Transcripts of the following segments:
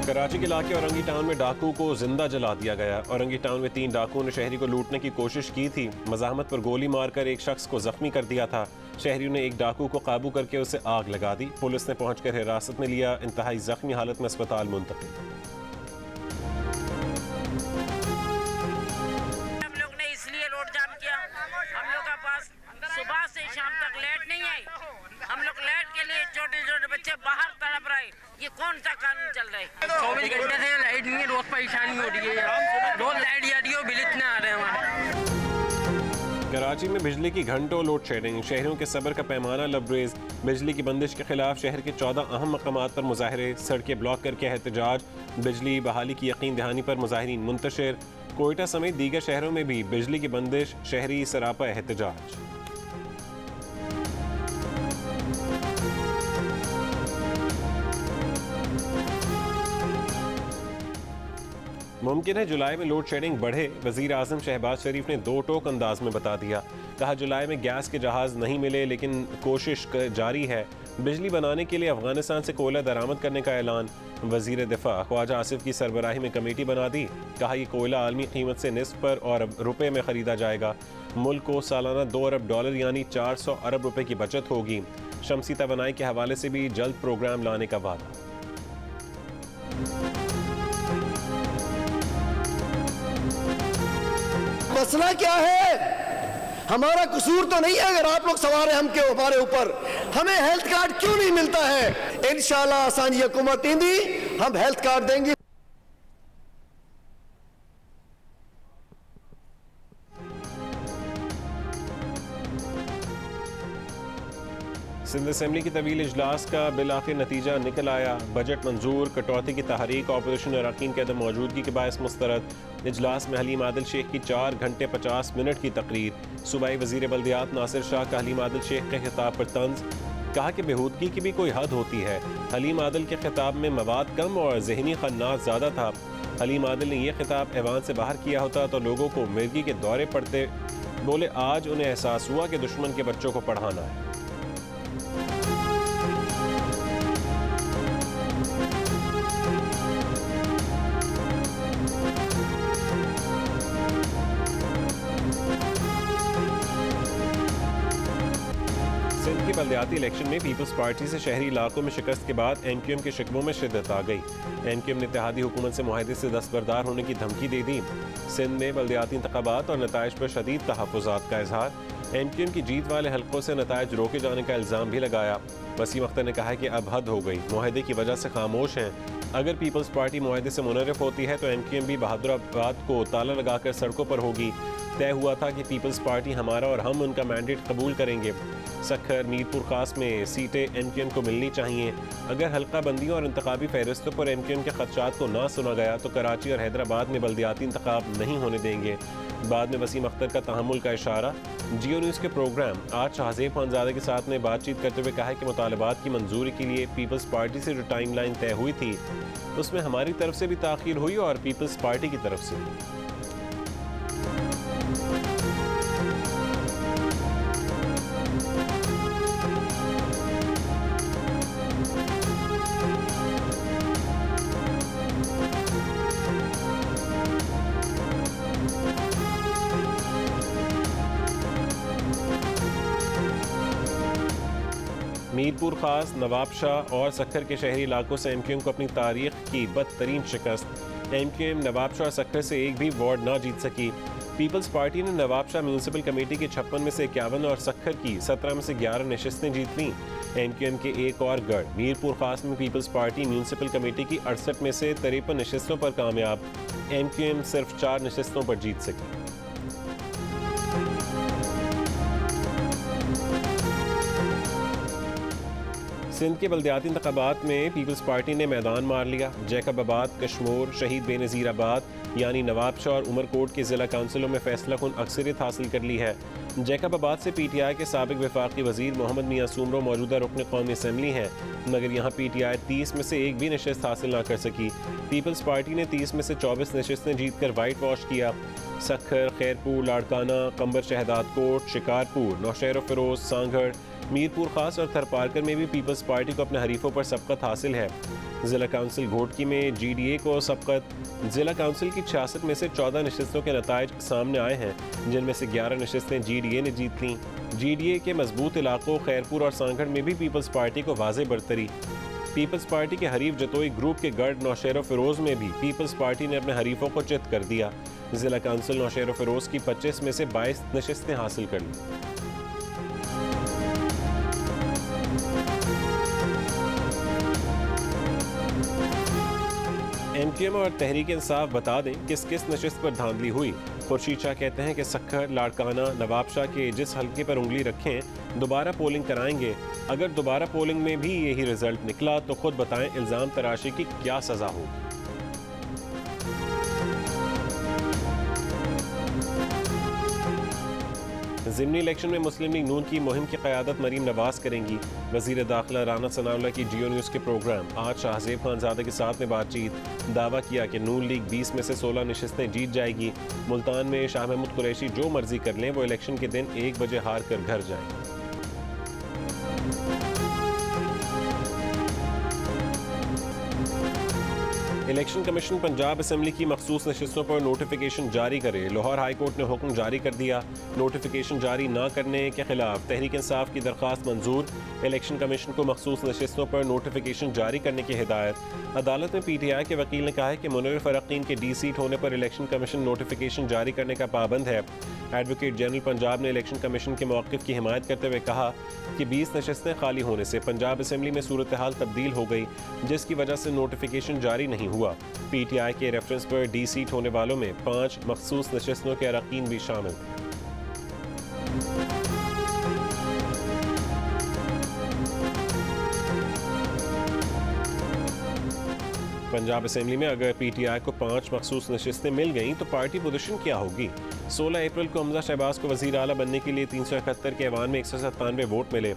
कराची के इलाके औरंगी टाउन में डाकू को जिंदा जला दिया गया। औरंगी टाउन में 3 डाकुओं ने शहरी को लूटने की कोशिश की थी। मज़ाहमत पर गोली मारकर एक शख्स को जख्मी कर दिया था। शहरियों ने एक डाकू को काबू करके उसे आग लगा दी। पुलिस ने पहुंचकर हिरासत में लिया। इंतहाई जख्मी हालत में अस्पताल मुंतकिल। हम लोग ने इसलिए रोड जाम किया, हम लोग के पास सुबह से शाम तक लाइट नहीं आई। हम लोग लाइट के लिए छोटे छोटे बच्चे बाहर तड़प रहे। ये कौन सा कानून चल रहा है? 24 घंटे से लाइट नहीं है, रोज परेशानी हो रही है। रोज लाइट जा रही है, बिल इतने आ रहे हैं हमारे। कराची में बिजली की घंटों लोड शेडिंग। शहरियों के सब्र का पैमाना लबरेज। बिजली की बंदिश के खिलाफ शहर के 14 अहम मकामात पर मुजाहरे। सड़कें ब्लॉक करके एहतजाज। बिजली बहाली की यकीन दहानी पर मुजाहिरीन मुंतशिर। कोयटा समेत दीगर शहरों में भी बिजली की बंदिश। शहरी सरापा एहतजाज। मुमकिन है जुलाई में लोड शेडिंग बढ़े। वजीर आजम शहबाज शरीफ ने 2 टोक अंदाज में बता दिया। कहा जुलाई में गैस के जहाज नहीं मिले लेकिन कोशिश जारी है। बिजली बनाने के लिए अफगानिस्तान से कोयला दरामद करने का ऐलान। वजीर दिफा ख्वाजा आसिफ की सरबराही में कमेटी बना दी। कहा यह कोयला आलमी कीमत से निस्फ पर और रुपए में खरीदा जाएगा। मुल्क को सालाना $2 अरब यानी 400 अरब रुपए की बचत होगी। शमसी तवानाई के हवाले से भी जल्द प्रोग्राम लाने का वादा। मसला क्या है? हमारा कसूर तो नहीं है अगर आप लोग सवार हैं हमारे ऊपर। हमें हेल्थ कार्ड क्यों नहीं मिलता है? इंशाल्लाह असांजी हुकूमत ईंदी, हम हेल्थ कार्ड देंगे। सिंध असेंबली की तवील इजलास का बिल आखिर नतीजा निकल आया। बजट मंजूर। कटौती की तहरीक ऑपोजिशन अरकान के अदम मौजूदगी के बायस मुस्तरद। इजलास में हलीम आदिल शेख की 4 घंटे 50 मिनट की तकरीर। सूबाई वजीर बल्दियात नासिर शाह का हलीम आदिल शेख के खिताब पर तंज। कहा कि बेहूदगी की भी कोई हद होती है। हलीम आदिल के खिताब में मवाद कम और जहनी खन्नास ज़्यादा था। हलीम आदिल ने यह खिताब ऐवान से बाहर किया होता तो लोगों को मिर्गी के दौरे पड़ते। बोले आज उन्हें एहसास हुआ कि दुश्मन के बच्चों को पढ़ाना है। सिंध के बल्दियाती इलेक्शन में पीपल्स पार्टी से शहरी इलाकों में शिकस्त के बाद MQM के शिकवों में शिद्दत आ गई। MQM ने इत्तेहादी हुकूमत से मुआहदे से दस्तबरदार होने की धमकी दे दी। सिंध में बल्दियाती इंतखाबात और नताइज पर शदीद तहफ़्फ़ुज़ात का इजहार। MQM की जीत वाले हल्कों से नताइज रोके जाने का इल्ज़ाम भी लगाया। वसीम अख्तर ने कहा कि अब हद हो गई, मुआहदे की वजह से खामोश हैं। अगर पीपल्स पार्टी मुआहदे से मुनर्रफ होती है तो MQM भी बहादुराबाद को ताला लगाकर सड़कों पर होगी। तय हुआ था कि पीपल्स पार्टी हमारा और हम उनका मैंडेट कबूल करेंगे। सखर मीरपुर खास में सीटें MQM को मिलनी चाहिए। अगर हल्का बंदियों और इंतखाबी फहरिस्तों पर MQM के खदशात को ना सुना गया तो कराची और हैदराबाद में बल्दियाती इंतखाब नहीं होने देंगे। बाद में वसीम अख्तर का तहम्मुल का इशारा। जियो न्यूज़ के प्रोग्राम आज शाहजेब खानजादे के साथ ने बातचीत करते हुए कहा कि मुतालबात की मंजूरी के लिए पीपल्स पार्टी से जो टाइम लाइन तय हुई थी उसमें हमारी तरफ से भी ताख़ीर हुई और पीपल्स पार्टी की तरफ से भी। मीरपुर खास, नवाब शाह और सखर के शहरी इलाकों से MQM को अपनी तारीख की बदतरीन शिकस्त। MQM नवाब शाह और सखर से एक भी वार्ड ना जीत सकी। पीपल्स पार्टी ने नवाब शाह म्यूनसिपल कमेटी की 56 में से 51 और सखर की 17 में से 11 नशिस्तें जीत लीं। MQM के एक और गढ़ मीरपुर खास में पीपल्स पार्टी म्यूनसिपल कमेटी की 68 में से 53 नशिस्तों पर कामयाब। MQM सिर्फ 4 नशिस्तों पर जीत सकी। सिंध के बल्दियाती इंतखाबात में पीपल्स पार्टी ने मैदान मार लिया। जैकबाबाद, कश्मोर, शहीद बेनज़ीराबाद यानी नवाब शाह और उमरकोट के ज़िला काउंसिलों में फैसला कुन अक्सरियत हासिल कर ली है। जैकबाबाद से PTI के साबिक वफाकी वज़ीर मोहम्मद मियाँ सूमरो मौजूदा रुकन कौमी असम्बली हैं, मगर यहाँ PTI 30 में से एक भी नशिस्त हासिल ना कर सकी। पीपल्स पार्टी ने 30 में से 24 नशिस्तें जीत कर वाइट वॉश किया। सखर, खैरपुर, लाड़काना, कंबर शहदाद कोट, शिकारपुर, नौशहर फ़िरोज़, सांगढ़, मीरपुर खास और थरपारकर में भी पीपल्स पार्टी को अपने हरीफों पर सबकत हासिल है। जिला काउंसिल घोटकी में GDA को सबकत। जिला काउंसिल की 66 में से 14 नशिस्तों के नताइज सामने आए हैं, जिनमें से 11 नशिस्तें GDA ने जीत लीं। GDA के मजबूत इलाकों खैरपुर और सांगढ़ में भी पीपल्स पार्टी को वाज़े बरतरी। पीपल्स पार्टी के हरीफ जतोई ग्रुप के गढ़ नौशेरो फिरोज में भी पीपल्स पार्टी ने अपने हरीफों को चित कर दिया। जिला काउंसिल नौशेरो फिरोज की 25 में से 22 नशिस्तें हासिल कर ली। MQM और तहरीक इंसाफ बता दें किस किस नशिस्त पर धांधली हुई। खुर्शीद शाह कहते हैं कि सक्खर, लाड़काना, नवाबशाह के जिस हल्के पर उंगली रखें दोबारा पोलिंग कराएंगे। अगर दोबारा पोलिंग में भी यही रिजल्ट निकला तो खुद बताएं इल्ज़ाम तराशी की क्या सज़ा होगी। ज़िमनी इलेक्शन में मुस्लिम लीग नून की मुहिम की क़यादत मरीम नवाज करेंगी। वज़ीर दाखिला राना सनाउल्लाह की जियो न्यूज़ के प्रोग्राम आज शाहज़ेब खानज़ादा के साथ में बातचीत। दावा किया कि नून लीग 20 में से 16 नशिस्तें जीत जाएगी। मुल्तान में शाह महमूद कुरैशी जो मर्जी कर लें, वो इलेक्शन के दिन 1 बजे हार कर घर जाएं। इलेक्शन कमीशन पंजाब असम्बली की मखसूस नशिस्तों पर नोटिफिकेशन जारी करे। लाहौर हाई कोर्ट ने हुक्म जारी कर दिया। नोटिफिकेशन जारी न करने के खिलाफ तहरीक इंसाफ की दरख्वास्त मंजूर। इलेक्शन कमीशन को मखसूस नशिस्तों पर नोटिफिकेशन जारी करने की हिदायत। अदालत में PTI के वकील ने कहा है कि मुनव्विर फ़रक्कीन के D सीट होने पर इलेक्शन कमीशन नोटिफिकेशन जारी करने का पाबंद है। एडवोकेट जनरल पंजाब ने इलेक्शन कमीशन के मौक़िफ़ की हिमायत करते हुए कहा कि 20 नशिस्तें खाली होने से पंजाब असम्बली में सूरत हाल तब्दील हो गई, जिसकी वजह से नोटिफिकेशन जारी नहीं हुआ। PTI के रेफरेंस पर D सीट होने वालों में 5 मखसूस नशिस्तों के अरकान भी शामिल थे। पंजाब असम्बली में अगर PTI को 5 मखसूस नशिस्तें मिल गईं तो पार्टी पोजीशन क्या होगी। 16 अप्रैल को हमजा शहबाज को वज़ीर आला बनने के लिए 371 के ऐवान में 197 वोट मिले।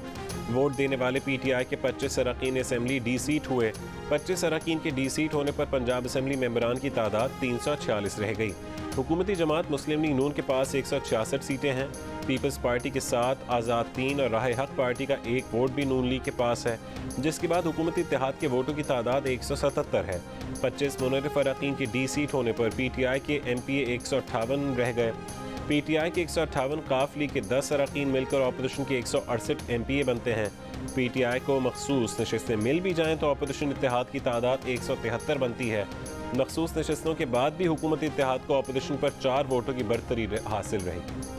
वोट देने वाले PTI के 25 अरकान असम्बली D सीट हुए। 25 अरकान के D सीट होने पर पंजाब असम्बली मेंबरान की तादाद 346 रह गई। हुकूमती जमात मुस्लिम लीग नून के पास 166 सीटें हैं। पीपल्स पार्टी के 7, आज़ाद 3 और राह हक पार्टी का 1 वोट भी नून लीग के पास है, जिसके बाद हुकूमती इत्तेहाद के वोटों की तादाद 177 है। 25 मुनव्विर फ़रक्कीन की D सीट होने पर PTI के MPA 158 रह गए। PTI के 158 काफ लीग के 10 अरकान मिलकर ऑपोजिशन के 168 MPA बनते हैं। PTI को मखसूस नशिस्तें मिल भी जाएं तो ऑपोजिशन इत्तेहाद की तादाद 173 बनती है। मखसूस नशिस्तों के बाद भी हुकूमती इत्तेहाद को ऑपोजिशन पर 4 वोटों की बढ़तरी हासिल रहेगी।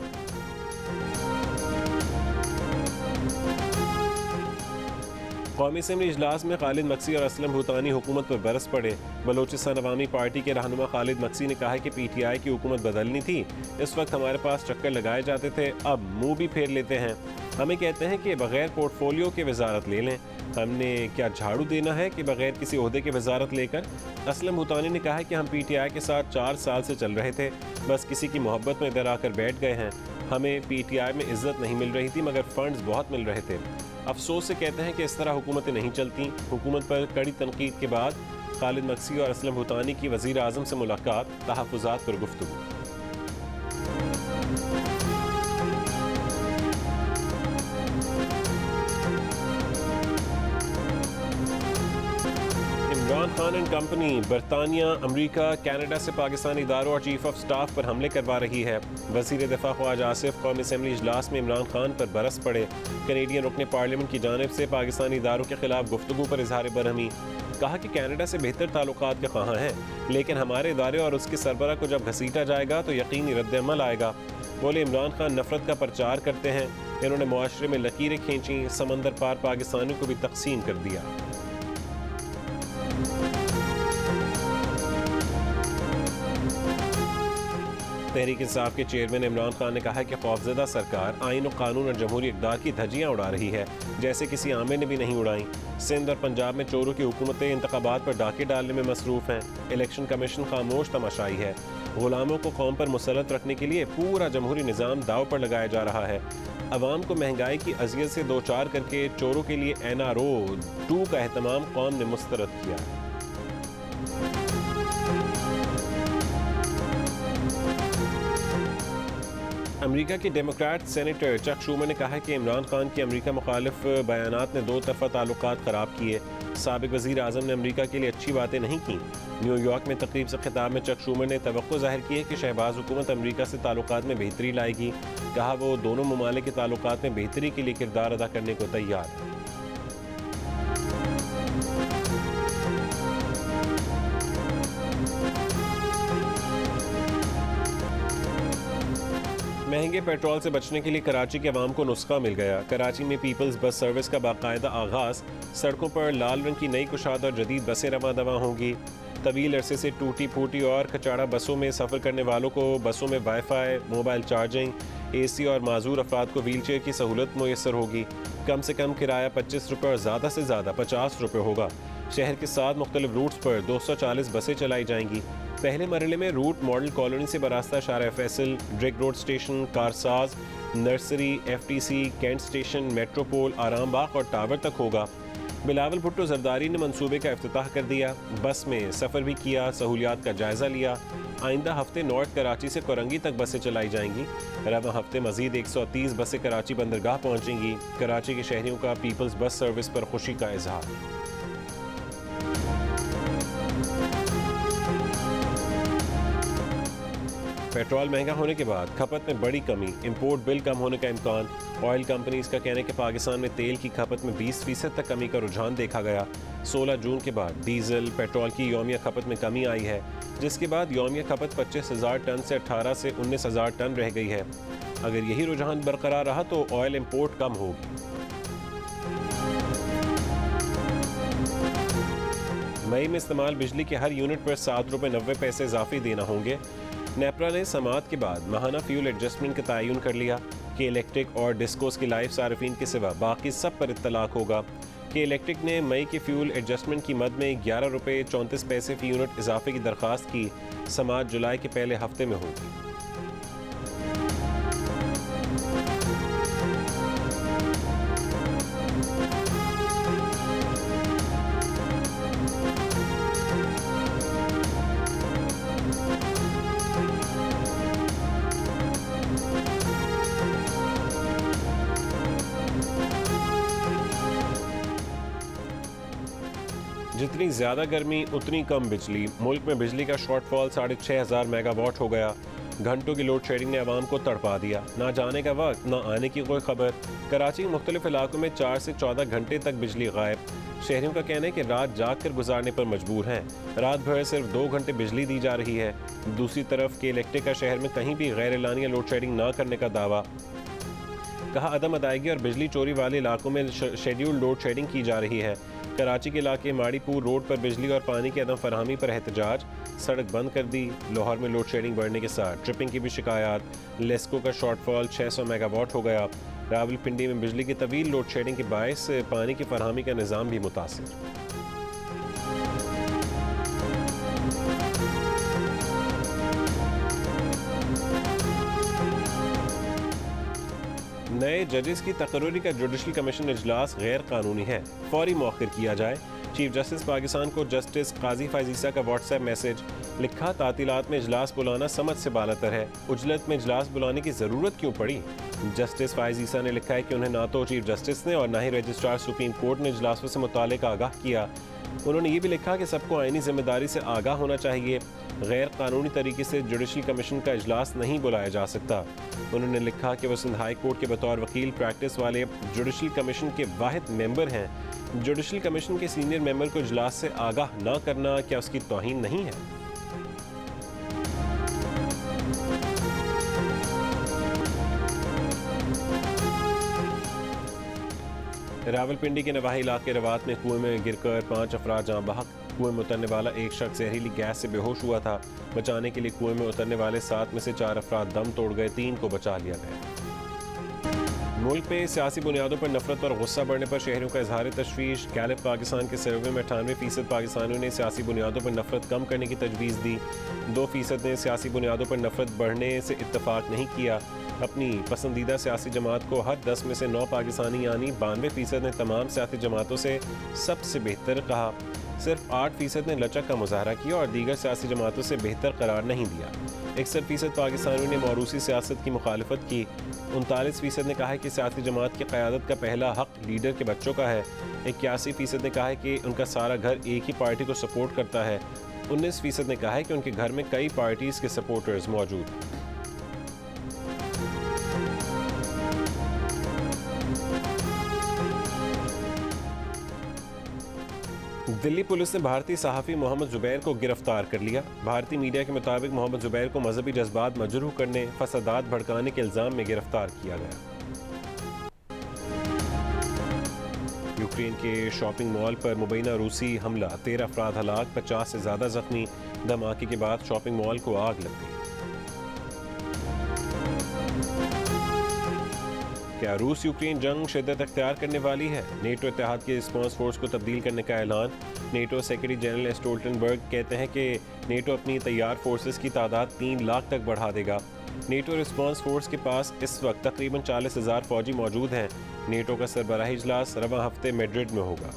कौमी असम्बली इजलास में खालिद मक्सी और असलम भूतानी हुकूमत पर बरस पड़े। बलोचिस्तान अवामी पार्टी के रहनुमा खालिद मक्सी ने कहा है कि PTI की हुकूमत बदलनी थी। इस वक्त हमारे पास चक्कर लगाए जाते थे, अब मुंह भी फेर लेते हैं। हमें कहते हैं कि बगैर पोर्टफोलियो के वजारत ले लें। हमने क्या झाड़ू देना है कि बगैर किसी ओहदे के वजारत लेकर। असलम भूतानी ने कहा है कि हम PTI के साथ 4 साल से चल रहे थे, बस किसी की मोहब्बत में इधर आकर बैठ गए हैं। हमें PTI में इज्जत नहीं मिल रही थी, मगर फंड्स बहुत मिल रहे थे। अफसोस से कहते हैं कि इस तरह हुकूमतें नहीं चलती। हुकूमत पर कड़ी तनकीद के बाद खालिद मक्सी और असलम भूतानी की वज़ीर आज़म से मुलाकात, तहफ़्फ़ुज़ात पर गुफ्तगू। इमरान खान एंड कंपनी बरतानिया, अमरीका, कनाडा से पाकिस्तानी इदारों और चीफ ऑफ स्टाफ पर हमले करवा रही है। वज़ीर दिफा ख्वाजा आसिफ कौमी असम्बली इजलास में इमरान खान पर बरस पड़े। कैनेडियन रुकने पार्लियामेंट की जानिब से पाकिस्तानी इदारों के खिलाफ गुफ्तगू पर इजहार बरहमी। कहा कि कनाडा से बेहतर ताल्लुकात के ख्वाहां हैं, लेकिन हमारे इदारे और उसके सरबरा को जब घसीटा जाएगा तो यकीनी रद्द-ए-अमल आएगा। बोले इमरान खान नफरत का प्रचार करते हैं। इन्होंने मुआशरे में लकीरें खींची, समंदर पार पाकिस्तानियों को भी तकसीम कर दिया। तहरीक इंसाफ के चेयरमैन इमरान खान ने कहा है कि खौफजदा सरकार आइन और कानून और जमहूरी इक़दार की धज्जियाँ उड़ा रही है, जैसे किसी आमिर ने भी नहीं उड़ाई। सिंध और पंजाब में चोरों की हुकूमतें इंतखाबात पर डाके डालने में मसरूफ़ हैं। इलेक्शन कमीशन खामोश तमाशाई है। गुलामों को कौम पर मुसलत रखने के लिए पूरा जमहूरी निज़ाम दाव पर लगाया जा रहा है। अवाम को महंगाई की अजियत से दो चार करके चोरों के लिए NRO 2 का एहतमाम कौम ने मुस्तरद किया है। अमेरिका के डेमोक्रेट सेनेटर चक शूमर ने कहा है कि इमरान खान की अमेरिका मुखालिफ बयानात ने दो तरफा ताल्लुकात ख़राब किए। साबिक वज़ीर आज़म ने अमेरिका के लिए अच्छी बातें नहीं की। न्यूयॉर्क में तकरीब से खिताब में चक शूमर ने तवक्को ज़ाहिर की है कि शहबाज हुकूमत अमेरिका से ताल्लुकात में बेहतरी लाएगी। कहा वो दोनों ममालिक के ताल्लुकात में बेहतरी के लिए किरदार अदा करने को तैयार है। महंगे पेट्रोल से बचने के लिए कराची के अवाम को नुस्खा मिल गया। कराची में पीपल्स बस सर्विस का बाकायदा आगाज़। सड़कों पर लाल रंग की नई कुशाद और जदीद बसें रवां दवां होंगी। तवील अरसे से टूटी फूटी और कचाड़ा बसों में सफ़र करने वालों को बसों में वाईफाई, मोबाइल चार्जिंग, AC और माजूर अफराद को व्हील चेयर की सहूलत मुयसर होगी। कम से कम किराया 25 रुपये और ज़्यादा से ज़्यादा 50 रुपये होगा। शहर के 7 मुख्तलिफ रूट्स पर 240 बसें चलाई जाएंगी। पहले मरहले में रूट मॉडल कॉलोनी से बरास्ता Shara Faisal, Drigh road station, Karsaz, nursery, FTC, cantt station, metropole, Aram Bagh और टावर तक होगा। बिलावल भुट्टो जरदारी ने मंसूबे का इफ्तिताह कर दिया। बस में सफ़र भी किया, सहूलियात का जायज़ा लिया। आइंदा हफ्ते नॉर्थ कराची से कोरंगी तक बसें चलाई जाएंगी। रवां हफ्ते मजीद 130 बसें कराची बंदरगाह पहुँचेंगी। कराची के शहरियों का पीपल्स बस सर्विस पर खुशी का इजहार। पेट्रोल महंगा होने के बाद खपत में बड़ी कमी, इंपोर्ट बिल कम होने का इम्कान। ऑयल कंपनीज का कहना है कि पाकिस्तान में तेल की खपत में 20% तक कमी का रुझान देखा गया। 16 जून के बाद डीजल, पेट्रोल की यौमिया खपत में कमी आई है, जिसके बाद यौमिया खपत 25,000 टन से 18 से 19,000 टन रह गई है। अगर यही रुझान बरकरार रहा तो ऑयल इंपोर्ट कम होगी। मई में इस्तेमाल बिजली के हर यूनिट पर 7 रुपये 90 पैसे इजाफी देना होंगे। नेपरा ने समात के बाद माहाना फ्यूल एडजस्टमेंट का तयन कर लिया कि इलेक्ट्रिक और डिस्कोस की लाइफ सार्फिन के सिवा बाकी सब पर इत्तलाक होगा। कि इलेक्ट्रिक ने मई के फ्यूल एडजस्टमेंट की मद में 11 रुपये 34 पैसे फी यूनिट इजाफे की दरख्वास्त की। समात जुलाई के पहले हफ्ते में होगी। जितनी ज़्यादा गर्मी उतनी कम बिजली। मुल्क में बिजली का शॉर्टफॉल 6,500 मेगावाट हो गया। घंटों की लोड शेडिंग ने आवाम को तड़पा दिया। ना जाने का वक्त, ना आने की कोई खबर। कराची के मुख्तलिफ इलाकों में 4 से 14 घंटे तक बिजली गायब। शहरियों का कहना है कि रात जाग कर गुजारने पर मजबूर हैं। रात भर सिर्फ 2 घंटे बिजली दी जा रही है। दूसरी तरफ के इलेक्ट्रिक का शहर में कहीं भी गैर एलानिया लोड शेडिंग ना करने का दावा। कहा अदम अदायगी और बिजली चोरी वाले इलाकों में शेड्यूल लोड शेडिंग की जा रही है। कराची के इलाके माड़ीपुर रोड पर बिजली और पानी की अदम फरहमी पर एहतजाज। सड़क बंद कर दी। लाहौर में लोड शेडिंग बढ़ने के साथ ट्रिपिंग की भी शिकायत। लेस्को का शॉर्टफॉल 600 मेगावाट हो गया। रावलपिंडी में बिजली की तवील लोड शेडिंग के बायस पानी की फरहमी का निज़ाम भी मुतासिर। नए जजेस की तकर्री का जुडिशल कमीशन इजलास गैर कानूनी है, फौरी मौखिर किया जाए। चीफ जस्टिस पाकिस्तान को जस्टिस काजी फायजीसा का व्हाट्सएप मैसेज। लिखा तातीलात में इजलास बुलाना समझ से बालातर है, उजलत में इजलास बुलाने की ज़रूरत क्यों पड़ी। जस्टिस फायजीसा ने लिखा है कि उन्हें ना तो चीफ जस्टिस ने और ना ही रजिस्ट्रार सुप्रीम कोर्ट ने इजलासों से मुतालिक आगाह किया। उन्होंने ये भी लिखा कि सबको आईनी जिम्मेदारी से आगाह होना चाहिए। गैर कानूनी तरीके से जुडिशल कमीशन का इजलास नहीं बुलाया जा सकता। उन्होंने लिखा कि वो सिंध हाई कोर्ट के बतौर वकील प्रैक्टिस वाले जुडिशल कमीशन के वाहिद मेंबर हैं। जुडिशल कमीशन के सीनियर मेंबर को इजलास से आगाह न करना क्या उसकी तौहीन नहीं है? रावलपिंडी के नवाही इलाके रवात में कुएं में गिरकर 5 अफराद जाँ बहक। कुएं में उतरने वाला एक शख्स जहरीली गैस से बेहोश हुआ था। बचाने के लिए कुएं में उतरने वाले 7 में से 4 अफराद दम तोड़ गए, 3 को बचा लिया गया। मुल्क में सियासी बुनियादों पर नफरत और गुस्सा बढ़ने पर शहरियों का इजहार तशवीश। गैलिब पाकिस्तान के सर्वे में 98% पाकिस्तानियों ने सियासी बुनियादों पर नफरत कम करने की तजवीज़ दी। 2% ने सियासी बुनियादों पर नफरत बढ़ने से इत्तफाक नहीं किया। अपनी पसंदीदा सियासी जमात को हर 10 में से 9 पाकिस्तानी यानी 92% ने तमाम सियासी जमातों से सबसे बेहतर कहा। सिर्फ 8% ने लचक का मुजाहरा किया और दीगर सियासी जमातों से बेहतर करार नहीं दिया। 61% पाकिस्तानियों ने मौरूसी सियासत की मुखालफत की। 39% ने कहा है कि सियासी जमात की क़यादत का पहला हक लीडर के बच्चों का है। 81% ने कहा है कि उनका सारा घर एक ही पार्टी को सपोर्ट करता है। 19% ने कहा है कि उनके घर में कई पार्टीज़ के सपोर्टर्स मौजूद हैं। दिल्ली पुलिस ने भारतीय सहाफ़ी मोहम्मद जुबैर को गिरफ्तार कर लिया। भारतीय मीडिया के मुताबिक मोहम्मद जुबैर को मजहबी जज्बात मजरूह करने, फसादात भड़काने के इल्ज़ाम में गिरफ्तार किया गया। यूक्रेन के शॉपिंग मॉल पर मुबैना रूसी हमला, 13 अफराद हलाक, 50 से ज़्यादा जख्मी। धमाके के बाद शॉपिंग मॉल को आग लग गई। क्या रूस यूक्रेन जंग शिद्दत अख्तियार करने वाली है? नेटो इत्तेहाद की रिस्पॉन्स फोर्स को तब्दील करने का ऐलान। नेटो सेक्रेटरी जनरल स्टोल्टनबर्ग कहते हैं कि नेटो अपनी तैयार फोर्सेस की तादाद 3 लाख तक बढ़ा देगा। नेटो रिस्पॉन्स फोर्स के पास इस वक्त तकरीबन 40,000 फौजी मौजूद हैं। नेटो का सरबराही इजलास रवां हफ्ते मैड्रिड में होगा।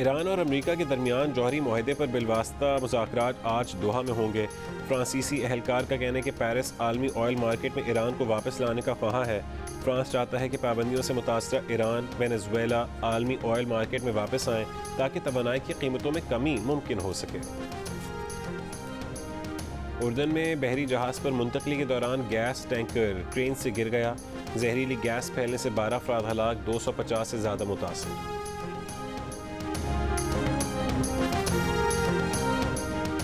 ईरान और अमेरिका के दरमियान जौहरी मुआहदे पर बिलवास्ता मुज़ाकरात आज दोहा में होंगे। फ्रांसीसी एहलकार का कहना है कि पेरिस आलमी ऑयल मार्केट में ईरान को वापस लाने का ख्वाह है। फ्रांस चाहता है कि पाबंदियों से मुतासरा ईरान, वेनेजुएला आलमी ऑयल मार्केट में वापस आएँ ताकि तवानाई की कीमतों में कमी मुमकिन हो सके। उर्दन में बहरी जहाज़ पर मुंतकली के दौरान गैस टैंकर ट्रेन से गिर गया। जहरीली गैस फैलने से 12 अफराद हलाक, 250 से ज़्यादा मुतासर।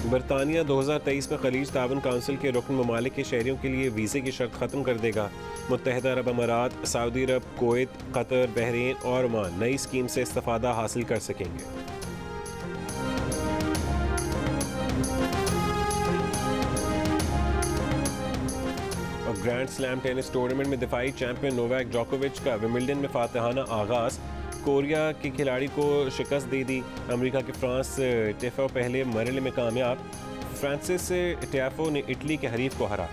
बरतानिया 2023 में खलीज ताउन काउंसिल के रुकन ममालिक के शहरियों के लिए वीज़े की शर्त ख़त्म कर देगा। मुत्तहिदा अरब अमारात, सऊदी अरब, कुवैत, कतर, बहरीन और ओमान नई स्कीम से इस्तिफ़ादा हासिल कर सकेंगे। और ग्रैंड स्लैम टेनिस टूर्नामेंट में दिफाई चैंपियन नोवाक जोकोविच का विंबलडन में फातिहाना आगाज़। कोरिया के खिलाड़ी को शिकस्त दे दी। अमेरिका के फ्रांस टेफो पहले मरहले में कामयाब। फ्रांसिस टियाफो ने इटली के हरीफ को हराया।